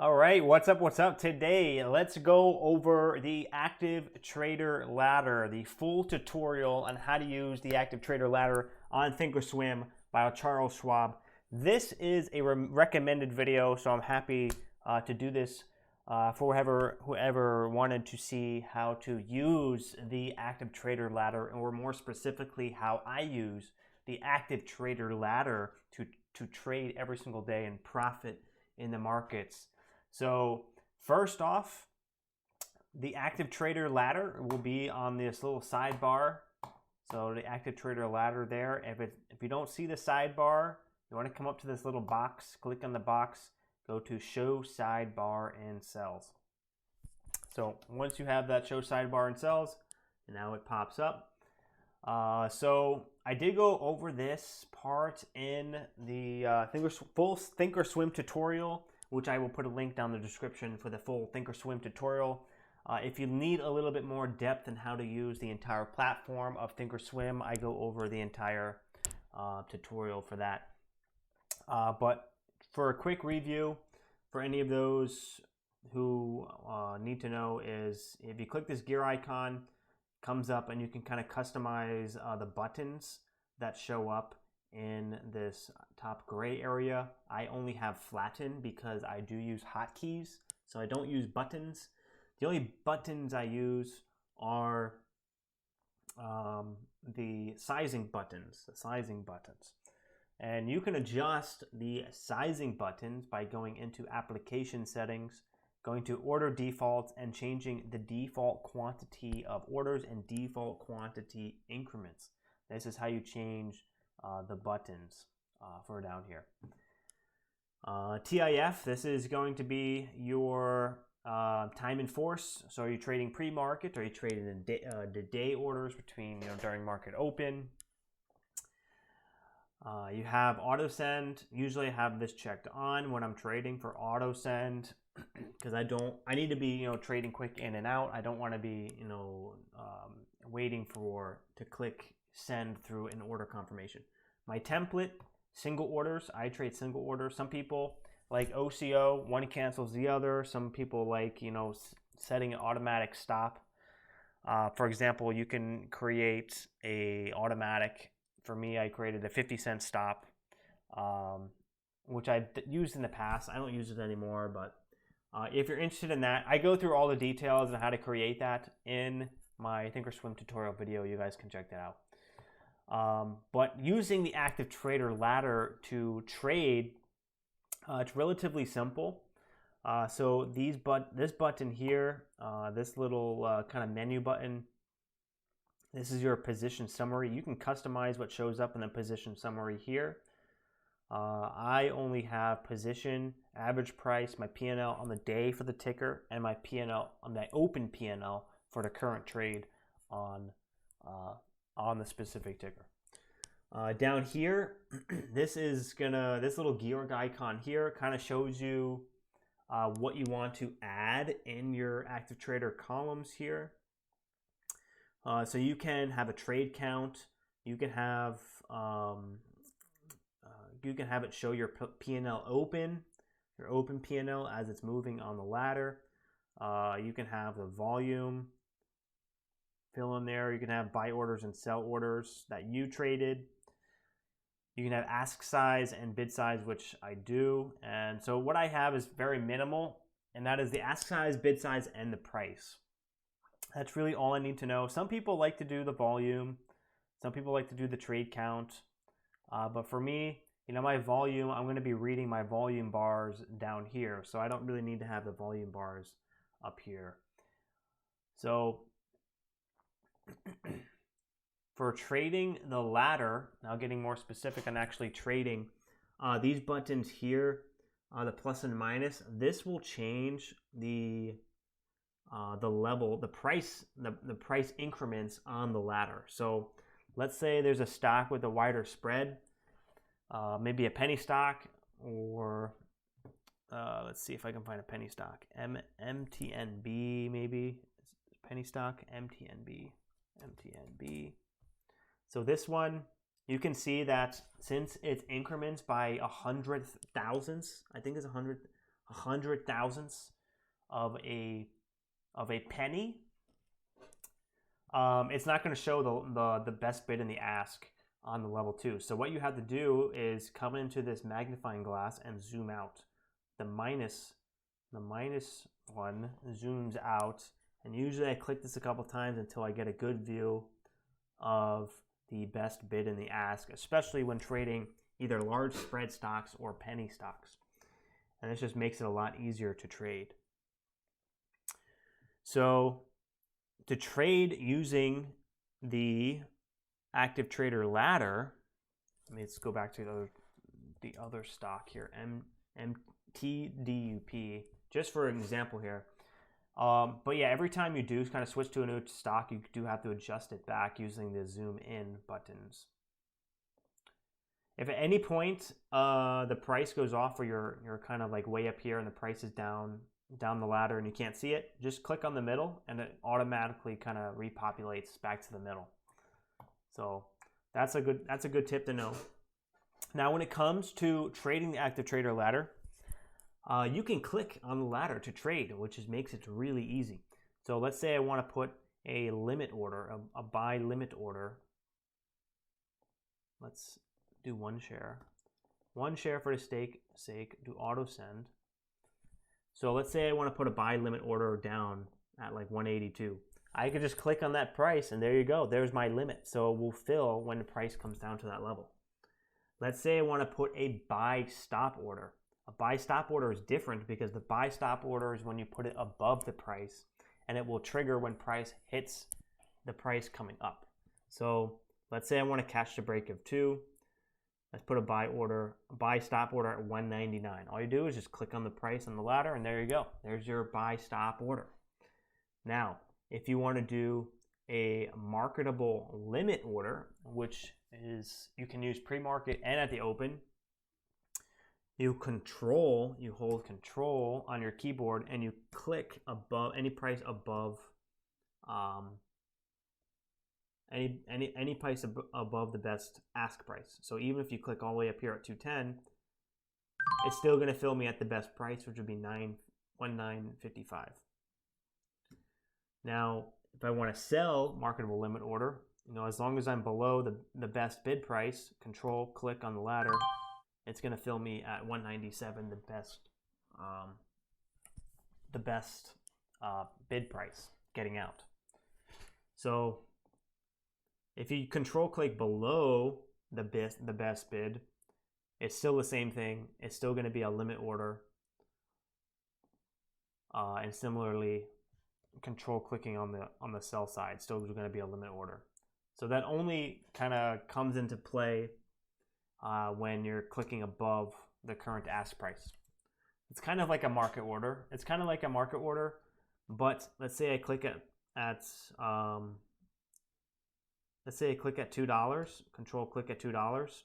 All right, what's up? What's up? Today, let's go over the Active Trader Ladder, the full tutorial on how to use the Active Trader Ladder on Thinkorswim by Charles Schwab. This is a recommended video, so I'm happy to do this for whoever wanted to see how to use the Active Trader Ladder, or more specifically, how I use the Active Trader Ladder to trade every single day and profit in the markets. So first off, the Active Trader Ladder will be on this little sidebar. So the Active Trader Ladder there. If you don't see the sidebar, you want to come up to this little box, click on the box, go to Show Sidebar and Cells. So once you have that Show Sidebar and Cells, and now it pops up. So I did go over this part in the full Thinkorswim tutorial, which I will put a link down in the description for the full Thinkorswim tutorial. If you need a little bit more depth in how to use the entire platform of Thinkorswim, I go over the entire tutorial for that. But for a quick review, for any of those who need to know, is if you click this gear icon, comes up and you can kind of customize the buttons that show up in this top gray area. I only have flatten because I do use hotkeys, so I don't use buttons. The only buttons I use are the sizing buttons, And you can adjust the sizing buttons by going into application settings, going to order defaults, and changing the default quantity of orders and default quantity increments. This is how you change the buttons for down here. TIF, this is going to be your time in force. So are you trading pre-market? Are you trading the day orders between during market open? You have auto send. Usually I have this checked on when I'm trading for auto send, because I need to be trading quick in and out. I don't want to be waiting to click send through an order confirmation. My template, single orders. I trade single orders. Some people like OCO, one cancels the other. Some people like setting an automatic stop. For example, you can create a automatic. For me, I created a 50-cent stop, which I used in the past. I don't use it anymore, but if you're interested in that, I go through all the details on how to create that in my Thinkorswim tutorial video. You guys can check that out. But using the Active Trader Ladder to trade, it's relatively simple. So this button here, this little kind of menu button, this is your position summary. You can customize what shows up in the position summary here. I only have position, average price, my P&L on the day for the ticker, and my P&L on the open P&L for the current trade on the specific ticker. Down here, this little gear icon here kind of shows you what you want to add in your Active Trader columns here. So you can have a trade count. You can have it show your P&L open, your open P&L as it's moving on the ladder. You can have the volume fill in there. You can have buy orders and sell orders that you traded. You can have ask size and bid size, which I do. And so what I have is very minimal, and that is the ask size, bid size, and the price. That's really all I need to know. Some people like to do the volume. Some people like to do the trade count. But for me, my volume, I'm going to be reading my volume bars down here. So I don't really need to have the volume bars up here. So for trading the ladder, now getting more specific on actually trading, these buttons here, the plus and minus, this will change the level, the price increments on the ladder. So let's say there's a stock with a wider spread, maybe a penny stock, or let's see if I can find a penny stock. MTNB, maybe penny stock, MTNB. So this one, you can see that since it increments by 100 thousandths, I think it's 100 100 thousandths of a penny, it's not going to show the best bid in the ask on the level 2. So what you have to do is come into this magnifying glass and zoom out. The minus one zooms out, and usually I click this a couple times until I get a good view of the best bid in the ask, especially when trading either large spread stocks or penny stocks. And this just makes it a lot easier to trade. So to trade using the active trader ladder, let's go back to the other stock here, MTDUP, just for an example here. But yeah, every time you do kind of switch to a new stock, you do have to adjust it back using the zoom in buttons. If at any point the price goes off, or you're kind of like way up here and the price is down the ladder and you can't see it, just click on the middle and it automatically kind of repopulates back to the middle. So that's a good tip to know. Now when it comes to trading the active trader ladder, you can click on the ladder to trade, which makes it really easy. So let's say I want to put a limit order, a buy limit order. Let's do one share for the sake, do auto send. So let's say I want to put a buy limit order down at like 182. I could just click on that price and there you go. There's my limit. So it will fill when the price comes down to that level. Let's say I want to put a buy stop order. A buy stop order is different because the buy stop order is when you put it above the price, and it will trigger when price hits the price coming up. So let's say I want to catch the break of 2. Let's put a buy stop order at 199. All you do is just click on the price on the ladder and there you go. There's your buy stop order. Now, if you want to do a marketable limit order, which is you can use pre-market and at the open, you hold control on your keyboard and you click above any price above any price above the best ask price. So even if you click all the way up here at 210, it's still going to fill me at the best price, which would be 1955. Now, if I want to sell marketable limit order, as long as I'm below the best bid price, control click on the ladder, it's going to fill me at 197, the best bid price getting out. So if you control click below the best bid, it's still the same thing. It's still going to be a limit order. And similarly, control clicking on the sell side, still going to be a limit order. So that only kind of comes into play when you're clicking above the current ask price. It's kind of like a market order. But let's say I click let's say I click at $2, control click at $2.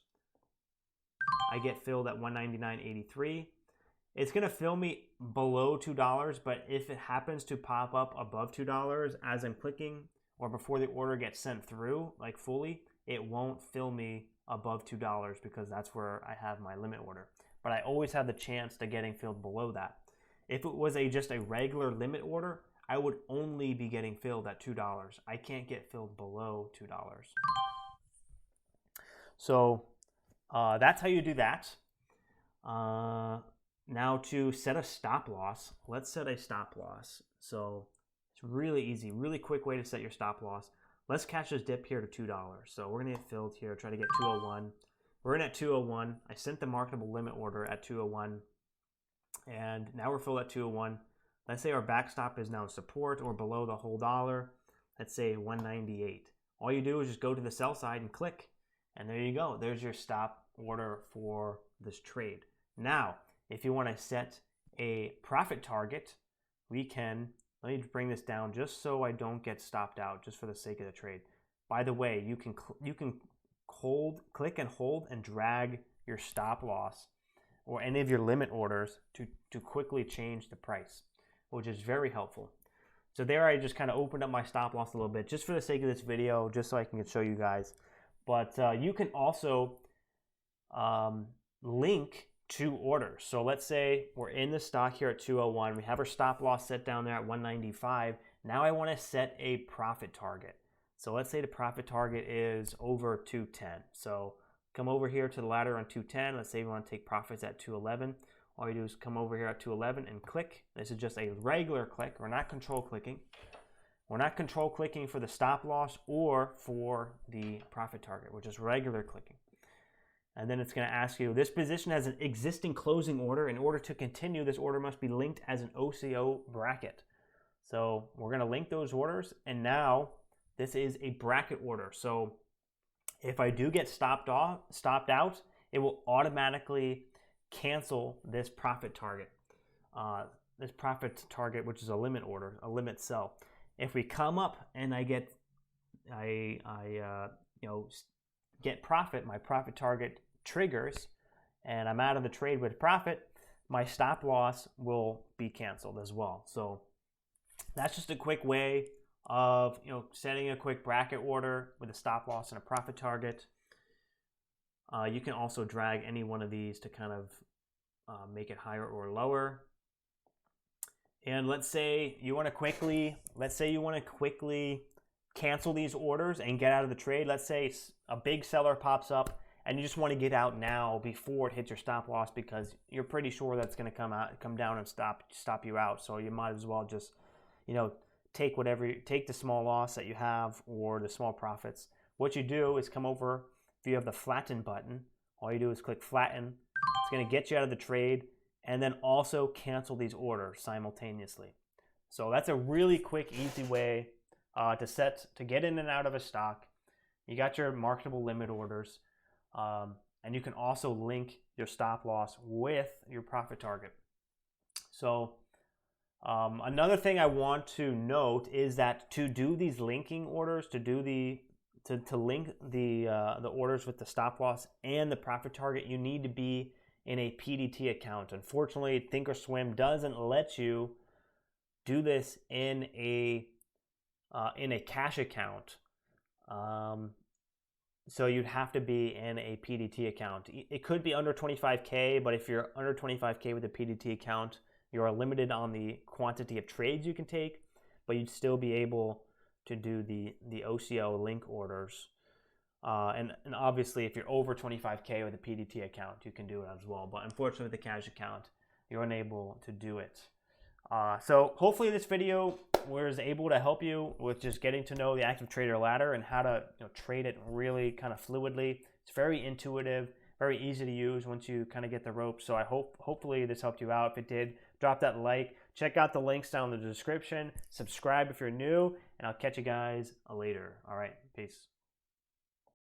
I get filled at 199.83. It's going to fill me below $2, but if it happens to pop up above $2 as I'm clicking or before the order gets sent through, like fully, it won't fill me above $2 because that's where I have my limit order. But I always have the chance to getting filled below that. If it was just a regular limit order, I would only be getting filled at $2. I can't get filled below $2. So that's how you do that. Now to set a stop loss, let's set a stop loss. So it's really easy, really quick way to set your stop loss. Let's catch this dip here to $2. So we're gonna get filled here, try to get 201. We're in at 201. I sent the marketable limit order at 201. And now we're filled at 201. Let's say our backstop is now support or below the whole dollar. Let's say 198. All you do is just go to the sell side and click. And there you go. There's your stop order for this trade. Now, if you want to set a profit target, we can, let me bring this down just so I don't get stopped out, just for the sake of the trade. By the way, you can click and hold and drag your stop loss or any of your limit orders to quickly change the price, which is very helpful. So there I just kind of opened up my stop loss a little bit just for the sake of this video, just so I can show you guys. But you can also link 2 orders. So let's say we're in the stock here at 201. We have our stop loss set down there at 195. Now I want to set a profit target. So let's say the profit target is over 210. So come over here to the ladder on 210. Let's say we want to take profits at 211. All you do is come over here at 211 and click. This is just a regular click. We're not control clicking. We're not control clicking for the stop loss or for the profit target. We're just regular clicking. And then it's going to ask you, this position has an existing closing order. In order to continue, this order must be linked as an OCO bracket. So we're going to link those orders. And now this is a bracket order. So if I do get stopped out, it will automatically cancel this profit target. This profit target, which is a limit order, a limit sell. If we come up and I get, get profit, my profit target triggers, and I'm out of the trade with profit, my stop loss will be canceled as well. So that's just a quick way of setting a quick bracket order with a stop loss and a profit target. You can also drag any one of these to kind of make it higher or lower. And let's say you want to quickly cancel these orders and get out of the trade. Let's say a big seller pops up and you just want to get out now before it hits your stop loss because you're pretty sure that's going to come down and stop you out. So you might as well just, take the small loss that you have or the small profits. What you do is come over, if you have the flatten button, all you do is click flatten. It's going to get you out of the trade and then also cancel these orders simultaneously. So that's a really quick, easy way to get in and out of a stock. You got your marketable limit orders, and you can also link your stop loss with your profit target. So another thing I want to note is that to do these linking orders, to link the orders with the stop loss and the profit target, you need to be in a PDT account. Unfortunately, Thinkorswim doesn't let you do this in a cash account. So you'd have to be in a PDT account. It could be under 25K, but if you're under 25K with a PDT account, you're limited on the quantity of trades you can take, but you'd still be able to do the OCO link orders. And obviously, if you're over 25K with a PDT account, you can do it as well. But unfortunately, with the cash account, you're unable to do it. So hopefully this video was able to help you with just getting to know the active trader ladder and how to trade it really kind of fluidly. It's very intuitive, very easy to use once you kind of get the ropes. So I hopefully this helped you out. If it did, drop that like. Check out the links down in the description. Subscribe if you're new, and I'll catch you guys later. All right, peace.